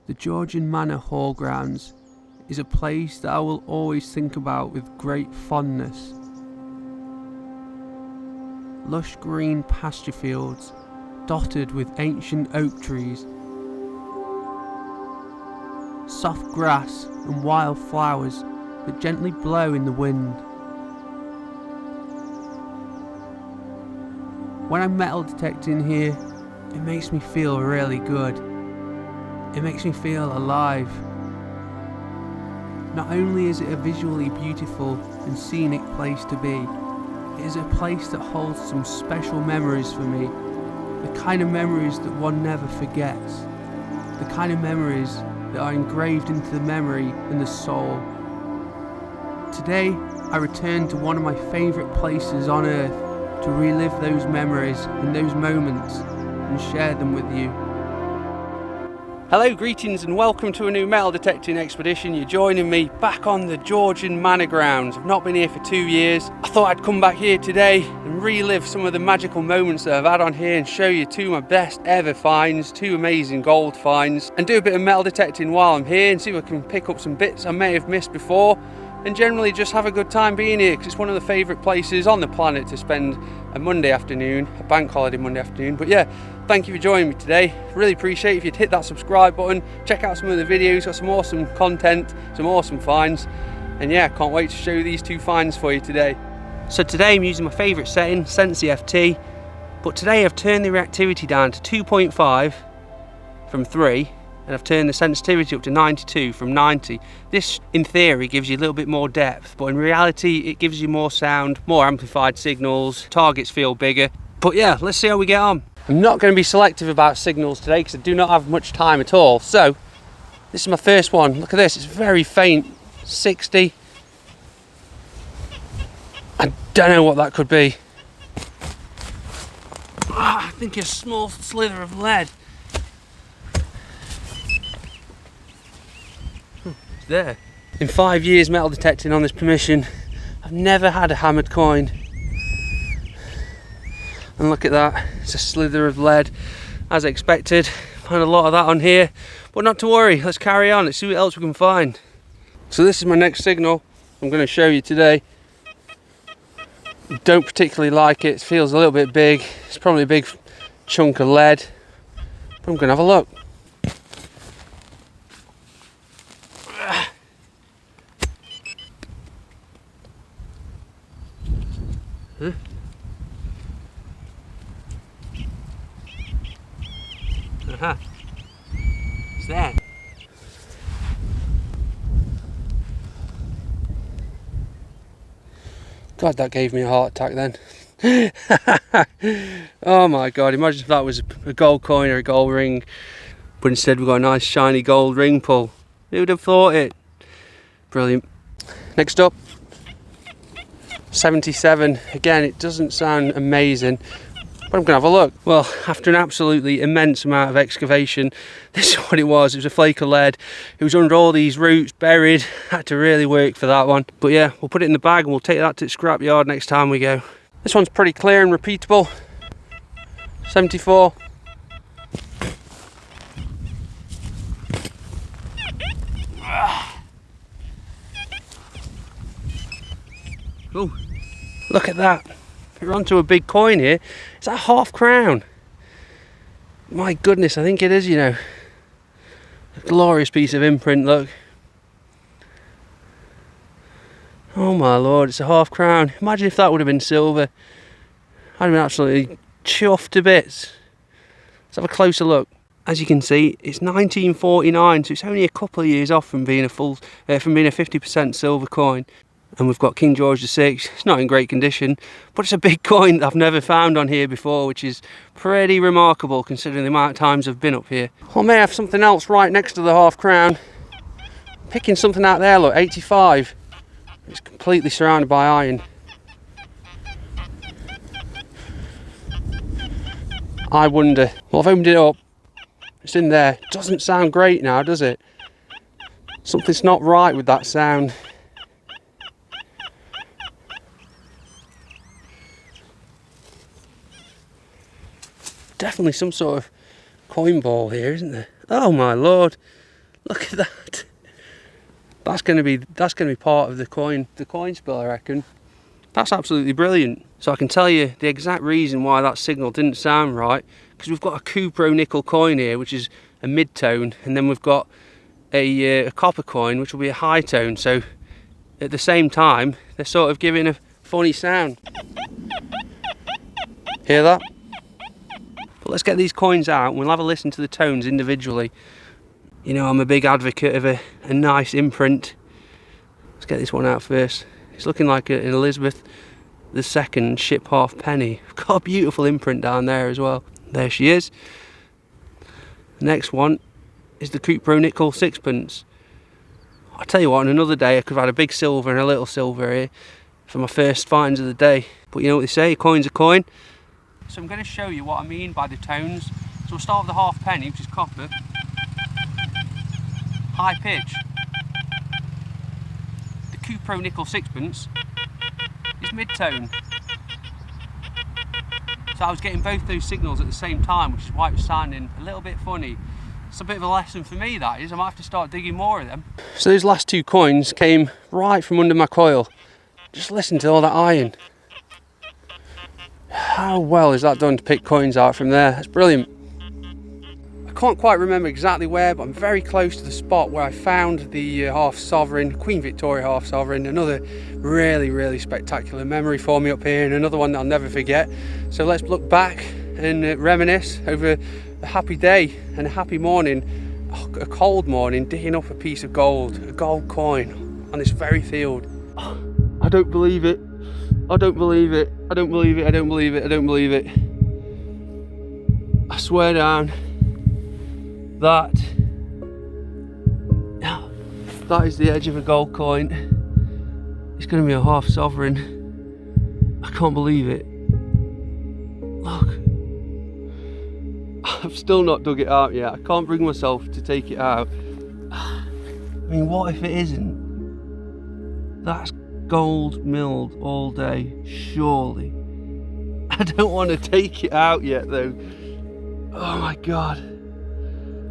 The Georgian Manor Hall Grounds is a place that I will always think about with great fondness. Lush green pasture fields dotted with ancient oak trees, soft grass and wild flowers that gently blow in the wind. When I'm metal detecting here, it makes me feel really good. It makes me feel alive. Not only is it a visually beautiful and scenic place to be, it is a place that holds some special memories for me. The kind of memories that one never forgets. The kind of memories that are engraved into the memory and the soul. Today, I return to one of my favourite places on earth to relive those memories and those moments and share them with you. Hello, greetings and welcome to a new metal detecting expedition. You're joining me back on the Georgian Manor Grounds. I've not been here for 2 years. I thought I'd come back here today and relive some of the magical moments that I've had on here and show you two of my best ever finds, two amazing gold finds, and do a bit of metal detecting while I'm here and see if I can pick up some bits I may have missed before, and generally just have a good time being here because it's one of the favourite places on the planet to spend a Monday afternoon, a bank holiday Monday afternoon. But yeah, thank you for joining me today. Really appreciate if you'd hit that subscribe button, check out some of the videos, got some awesome content, some awesome finds, and yeah, can't wait to show you these two finds for you today. So today I'm using my favourite setting, Sensi FT, but today I've turned the reactivity down to 2.5 from 3, and I've turned the sensitivity up to 92 from 90. This, in theory, gives you a little bit more depth, but in reality it gives you more sound, more amplified signals, targets feel bigger. But yeah, let's see how we get on. I'm not going to be selective about signals today because I do not have much time at all. So, this is my first one. Look at this, it's very faint, 60. I don't know what that could be. I think a small slither of lead. It's there. In 5 years metal detecting on this permission, I've never had a hammered coin. And look at that, it's a slither of lead, as expected. Find a lot of that on here, but not to worry, let's carry on, let's see what else we can find. So this is my next signal I'm going to show you today. Don't particularly like it, it feels a little bit big, it's probably a big chunk of lead, but I'm going to have a look. Huh? Aha, it's there. God, that gave me a heart attack then. Oh my God, imagine if that was a gold coin or a gold ring, but instead we've got a nice shiny gold ring pull. Who would have thought it? Brilliant. Next up, 77. Again, it doesn't sound amazing, but I'm going to have a look. Well, after an absolutely immense amount of excavation, this is what it was. It was a flake of lead. It was under all these roots, buried. Had to really work for that one. But yeah, we'll put it in the bag and we'll take that to the scrapyard next time we go. This one's pretty clear and repeatable. 74. Oh, look at that. We're onto a big coin here. Is that half crown? My goodness, I think it is, you know. A glorious piece of imprint, look. Oh my Lord, it's a half crown. Imagine if that would have been silver. I'd have been absolutely chuffed to bits. Let's have a closer look. As you can see, it's 1949, so it's only a couple of years off from being a 50% silver coin. And we've got King George VI. It's not in great condition, but it's a big coin that I've never found on here before, which is pretty remarkable considering the amount of times I've been up here. I may have something else right next to the half crown. Picking something out there, look, 85. It's completely surrounded by iron. I wonder. Well, I've opened it up. It's in there. It doesn't sound great now, does it? Something's not right with that sound. Definitely some sort of coin ball here, isn't there? Oh my Lord, Look at that. That's going to be part of the coin spill, I reckon. That's absolutely brilliant. So I can tell you the exact reason why that signal didn't sound right, because we've got a cupro nickel coin here, which is a mid-tone, and then we've got a copper coin, which will be a high tone. So at the same time, they're sort of giving a funny sound. Hear that? But let's get these coins out and we'll have a listen to the tones individually. You know, I'm a big advocate of a nice imprint. Let's get this one out first. It's looking like an Elizabeth II ship halfpenny. Got a beautiful imprint down there as well. There she is. The next one is the cupro nickel sixpence. I'll tell you what, on another day I could have had a big silver and a little silver here for my first finds of the day. But you know what they say, a coin's a coin. So I'm going to show you what I mean by the tones. So we'll start with the halfpenny, which is copper. High pitch. The cupro nickel sixpence is mid-tone. So I was getting both those signals at the same time, which is why it was sounding a little bit funny. It's a bit of a lesson for me, that is. I might have to start digging more of them. So those last two coins came right from under my coil. Just listen to all that iron. How well is that done to pick coins out from there? That's brilliant. I can't quite remember exactly where, but I'm very close to the spot where I found the half sovereign, Queen Victoria half sovereign. Another really spectacular memory for me up here, and another one that I'll never forget. So let's look back and reminisce over a happy day and a happy morning, a cold morning, digging up a piece of gold, a gold coin on this very field. I don't believe it. I don't believe it. I don't believe it. I don't believe it. I don't believe it. I swear down that is the edge of a gold coin. It's going to be a half sovereign. I can't believe it. Look. I've still not dug it out yet. I can't bring myself to take it out. I mean, what if it isn't? That's gold milled all day, surely. I don't want to take it out yet though. Oh my god.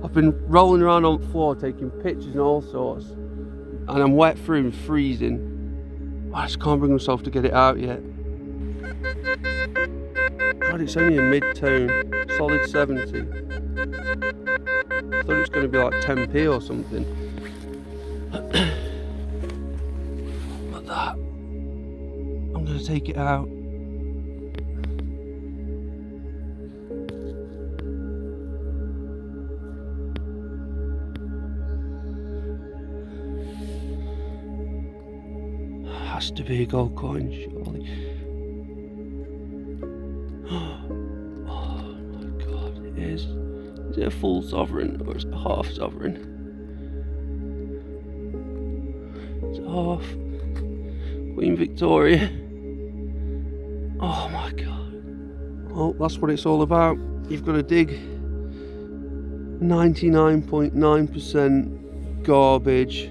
I've been rolling around on the floor taking pictures and all sorts, and I'm wet through and freezing. I just can't bring myself to get it out yet. God, it's only a mid-tone, solid 70. I thought it was going to be like 10p or something. But that, I'm going to take it out. Has to be a gold coin, surely. Oh my god, it is. Is it a full sovereign or is it a half sovereign? It's a half. Queen Victoria. Oh my god. Well, that's what it's all about. You've got to dig 99.9% garbage.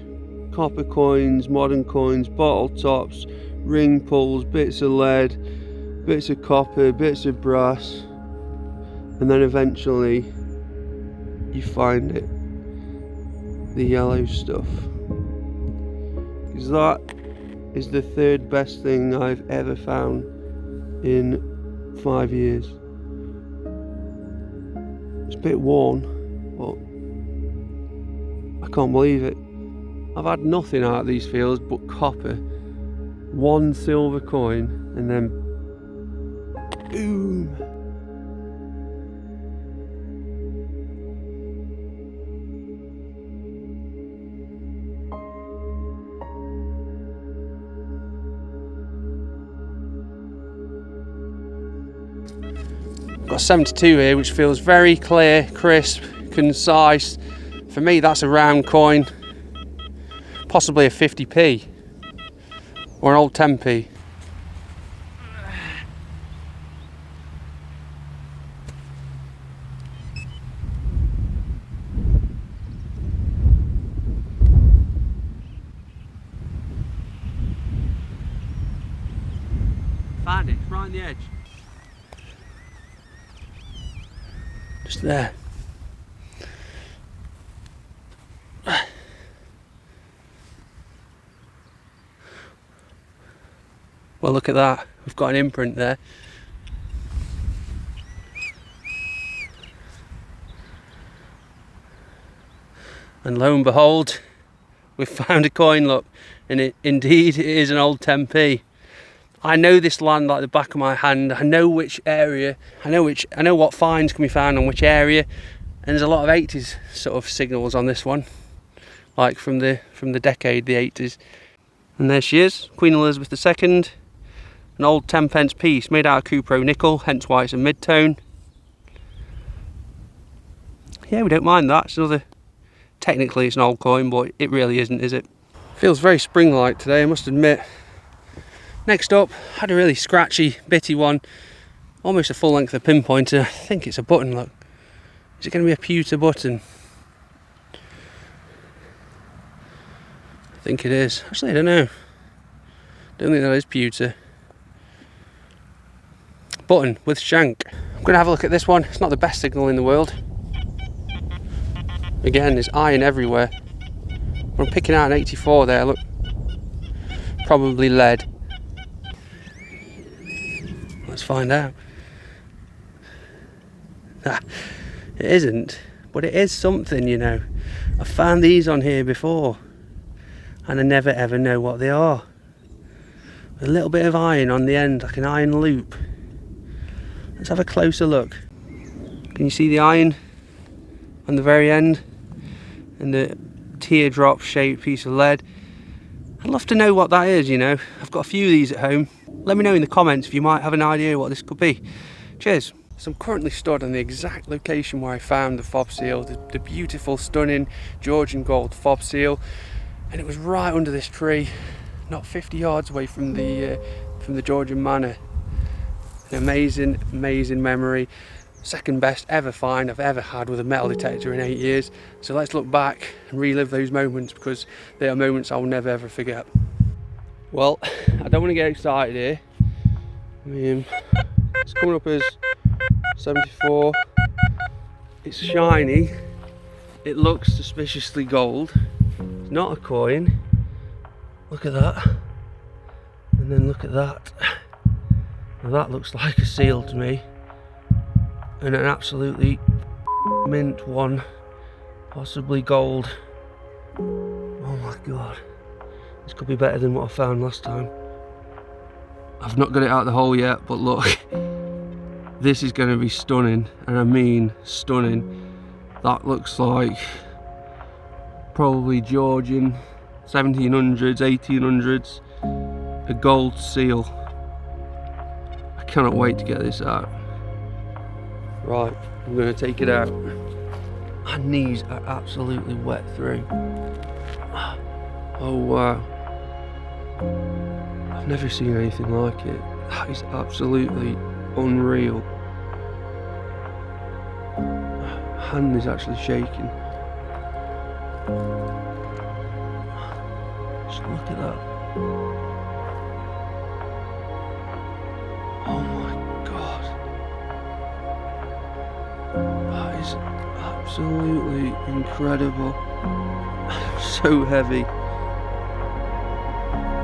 Copper coins, modern coins, bottle tops, ring pulls, bits of lead, bits of copper, bits of brass, and then eventually you find it, the yellow stuff. Because that is the third best thing I've ever found in 5 years. It's a bit worn, but I can't believe it. I've had nothing out of these fields but copper, one silver coin, and then boom. I've got 72 here, which feels very clear, crisp, concise. For me, that's a round coin. Possibly a 50p or an old 10p. Found it, right on the edge. Just there. Well, look at that, we've got an imprint there. And lo and behold, we've found a coin, look, and indeed it is an old 10p. I know this land like the back of my hand. I know which area, I know what finds can be found on which area, and there's a lot of 80s sort of signals on this one, like from the decade, the 80s. And there she is, Queen Elizabeth II, an old 10p piece made out of cupro nickel, hence why it's a mid-tone. Yeah, we don't mind that. It's another, technically it's an old coin, but it really isn't, is it? Feels very spring-like today, I must admit. Next up, had a really scratchy, bitty one, almost a full length of pinpointer. I think it's a button, look. Is it going to be a pewter button? I think it is. Actually, I don't know. Don't think that is pewter. Button with shank. I'm going to have a look at this one. It's not the best signal in the world. Again, there's iron everywhere. I'm picking out an 84 there, look. Probably lead. Let's find out. It isn't, but it is something, you know. I've found these on here before, and I never ever know what they are. With a little bit of iron on the end, like an iron loop. Let's have a closer look. Can you see the iron on the very end? And the teardrop shaped piece of lead. I'd love to know what that is, you know. I've got a few of these at home. Let me know in the comments if you might have an idea what this could be. Cheers. So I'm currently stood on the exact location where I found the fob seal, the beautiful, stunning Georgian gold fob seal, and it was right under this tree, not 50 yards away from the Georgian Manor. An amazing, amazing memory. Second best ever find I've ever had with a metal detector in 8 years. So let's look back and relive those moments, because they are moments I will never ever forget. Well, I don't want to get excited here. It's coming up as 74. It's shiny. It looks suspiciously gold. It's not a coin. Look at that. And then look at that. Now that looks like a seal to me. And an absolutely mint one. Possibly gold. Oh my god. This could be better than what I found last time. I've not got it out of the hole yet, but look. This is going to be stunning, and I mean stunning. That looks like probably Georgian 1700s, 1800s, a gold seal. I cannot wait to get this out. Right, I'm going to take it out. My knees are absolutely wet through. Oh wow. I've never seen anything like it. That is absolutely unreal. My hand is actually shaking. Just look at that. Oh my god. That is absolutely incredible. So heavy.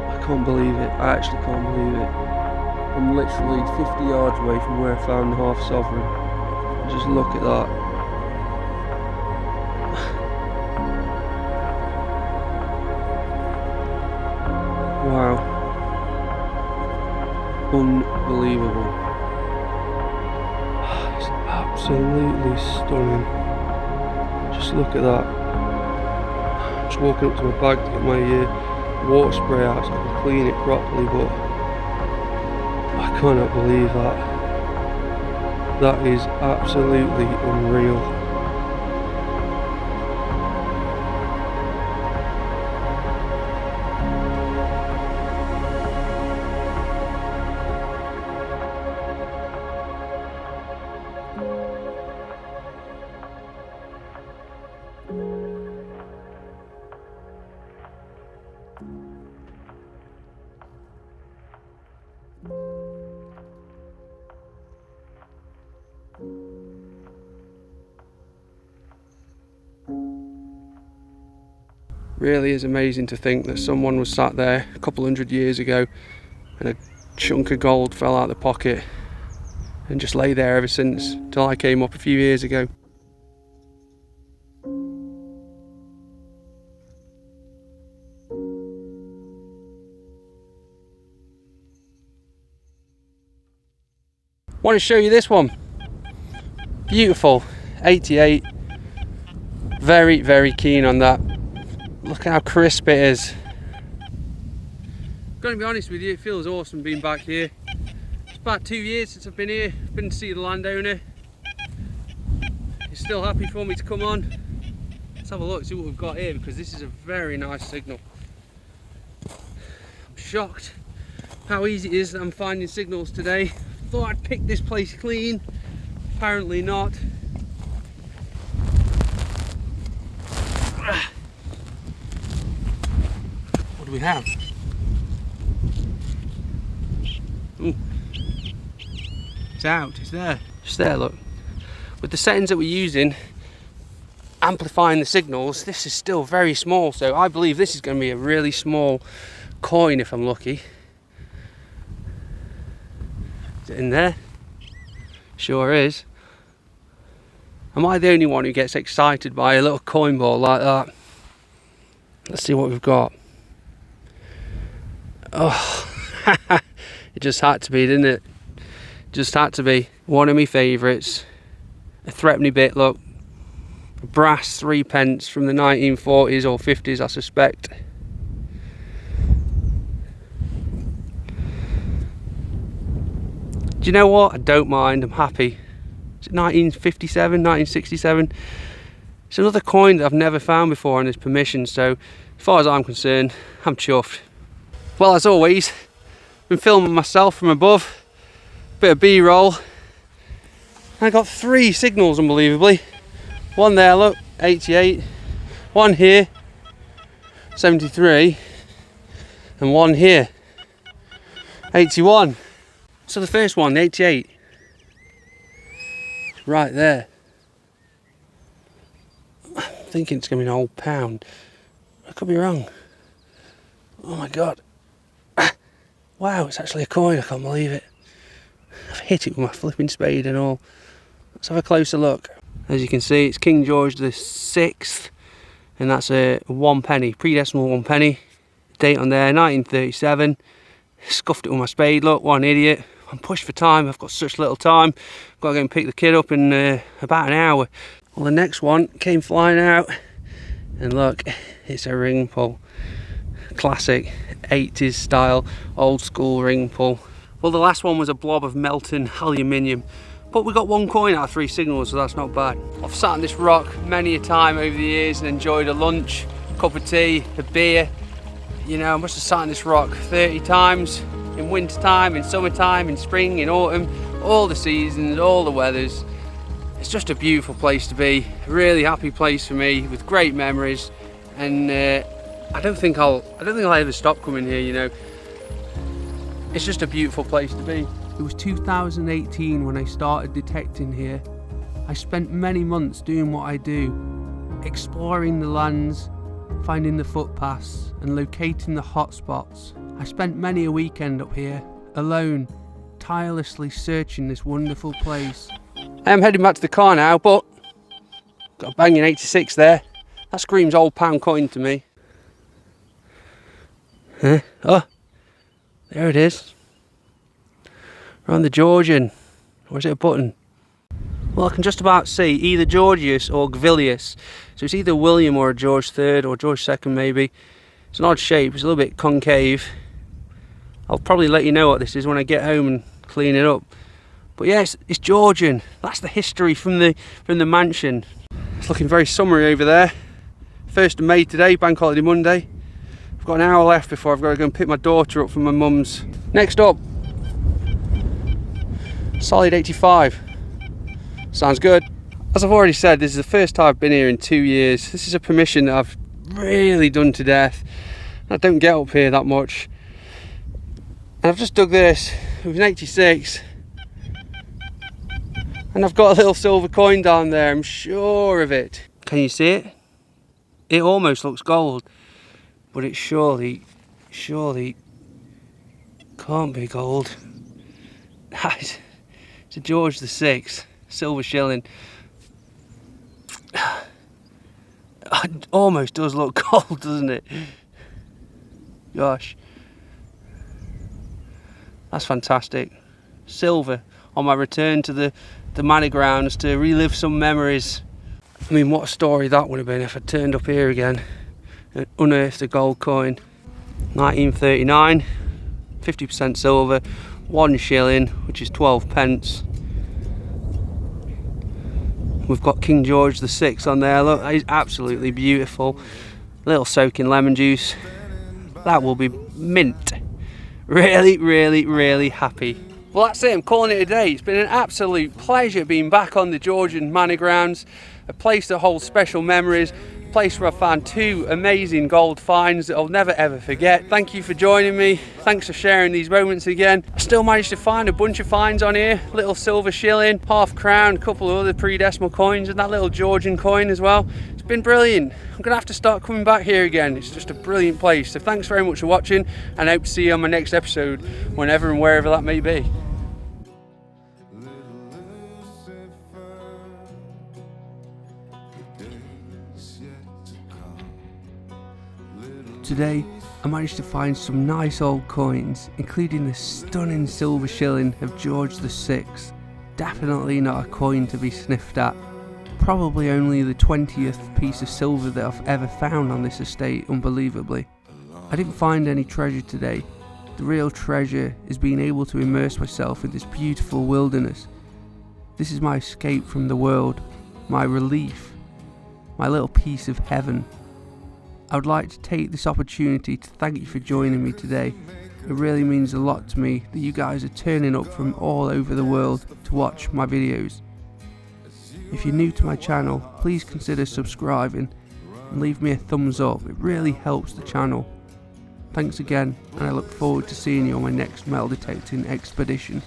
I can't believe it. I actually can't believe it. I'm literally 50 yards away from where I found the half sovereign. Just look at that. Wow. Unbelievable. It's absolutely stunning. Just look at that. I'm just walking up to my bag to get my water spray out so I can clean it properly, but I cannot believe that. That is absolutely unreal. Really is amazing to think that someone was sat there a couple hundred years ago and had chunk of gold fell out of the pocket and just lay there ever since, till I came up a few years ago. Want to show you this one. Beautiful, 88. Very, very keen on that. Look how crisp it is. I'm going to be honest with you, it feels awesome being back here. It's about 2 years since I've been here. I've been to see the landowner. He's still happy for me to come on. Let's have a look, see what we've got here, because this is a very nice signal. I'm shocked how easy it is that I'm finding signals today. Thought I'd pick this place clean. Apparently not. What do we have? Ooh. It's out, it's there. Just there, look. With the settings that we're using, amplifying the signals, this is still very small, so I believe this is going to be a really small coin if I'm lucky. Is it in there? Sure is. Am I the only one who gets excited by a little coin ball like that? Let's see what we've got. Oh, it just had to be, didn't it? Just had to be. One of my favourites. A threepenny bit, look. A brass 3p from the 1940s or 50s, I suspect. Do you know what? I don't mind, I'm happy. Is it 1957, 1967? It's another coin that I've never found before on this permission, so as far as I'm concerned, I'm chuffed. Well, as always, been filming myself from above, bit of B-roll. I got 3 signals, unbelievably. One there, look, 88. One here, 73. And one here, 81. So the first one, the 88, right there. I'm thinking it's going to be an old pound. I could be wrong. Oh my god. Wow, it's actually a coin, I can't believe it. I've hit it with my flipping spade and all. Let's have a closer look. As you can see, it's King George the 6th, and that's a 1p, pre-decimal 1p. Date on there, 1937. Scuffed it with my spade, look, what an idiot. I'm pushed for time, I've got such little time. I've got to go and pick the kid up in about an hour. Well, the next one came flying out, and look, it's a ring pull. Classic 80s style, old school ring pull. Well, the last one was a blob of melting aluminium, but we got 1 coin out of 3 signals, so that's not bad. I've sat on this rock many a time over the years and enjoyed a lunch, a cup of tea, a beer. You know, I must have sat on this rock 30 times. In winter time, in summertime, in spring, in autumn, all the seasons, all the weathers. It's just a beautiful place to be, a really happy place for me with great memories, and I don't think I'll ever stop coming here, you know. It's just a beautiful place to be. It was 2018 when I started detecting here. I spent many months doing what I do, exploring the lands, finding the footpaths and locating the hotspots. I spent many a weekend up here, alone, tirelessly searching this wonderful place. I am heading back to the car now, but got a banging 86 there. That screams old pound coin to me. Huh? Oh, there it is. We're on the Georgian. Or is it a button? Well, I can just about see either Georgius or Gvilius. So it's either William or a George III or George II maybe. It's an odd shape, it's a little bit concave. I'll probably let you know what this is when I get home and clean it up. But yeah, it's Georgian. That's the history from the mansion. It's looking very summery over there. 1st of May today, Bank Holiday Monday. I've got an hour left before I've got to go and pick my daughter up from my mum's. Next up, solid 85. Sounds good. As I've already said, this is the first time I've been here in 2 years. This is a permission that I've really done to death. I don't get up here that much. And I've just dug this. It was an 86. And I've got a little silver coin down there, I'm sure of it. Can you see it? It almost looks gold, but it surely can't be gold. It's a George VI silver shilling. It almost does look gold, doesn't it? Gosh, that's fantastic. Silver on my return to the manor grounds to relive some memories. I mean, what a story that would have been if I turned up here again and unearthed a gold coin. 1939, 50% silver, 1 shilling, which is 12 pence. We've got King George VI on there. Look, he's absolutely beautiful. A little soak in lemon juice. That will be mint. Really, really, really happy. Well, that's it. I'm calling it a day. It's been an absolute pleasure being back on the Georgian Manor Grounds, a place that holds special memories, a place where I found 2 amazing gold finds that I'll never ever forget. Thank you for joining me. Thanks for sharing these moments again. I still managed to find a bunch of finds on here. Little silver shilling, half crown, a couple of other pre-decimal coins, and that little Georgian coin as well. It's been brilliant. I'm gonna have to start coming back here again. It's just a brilliant place. So thanks very much for watching, and I hope to see you on my next episode, whenever and wherever that may be. Today, I managed to find some nice old coins, including the stunning silver shilling of George VI. Definitely not a coin to be sniffed at. Probably only the 20th piece of silver that I've ever found on this estate, unbelievably. I didn't find any treasure today. The real treasure is being able to immerse myself in this beautiful wilderness. This is my escape from the world, my relief, my little piece of heaven. I would like to take this opportunity to thank you for joining me today. It really means a lot to me that you guys are turning up from all over the world to watch my videos. If you're new to my channel, please consider subscribing and leave me a thumbs up. It really helps the channel. Thanks again, and I look forward to seeing you on my next metal detecting expedition.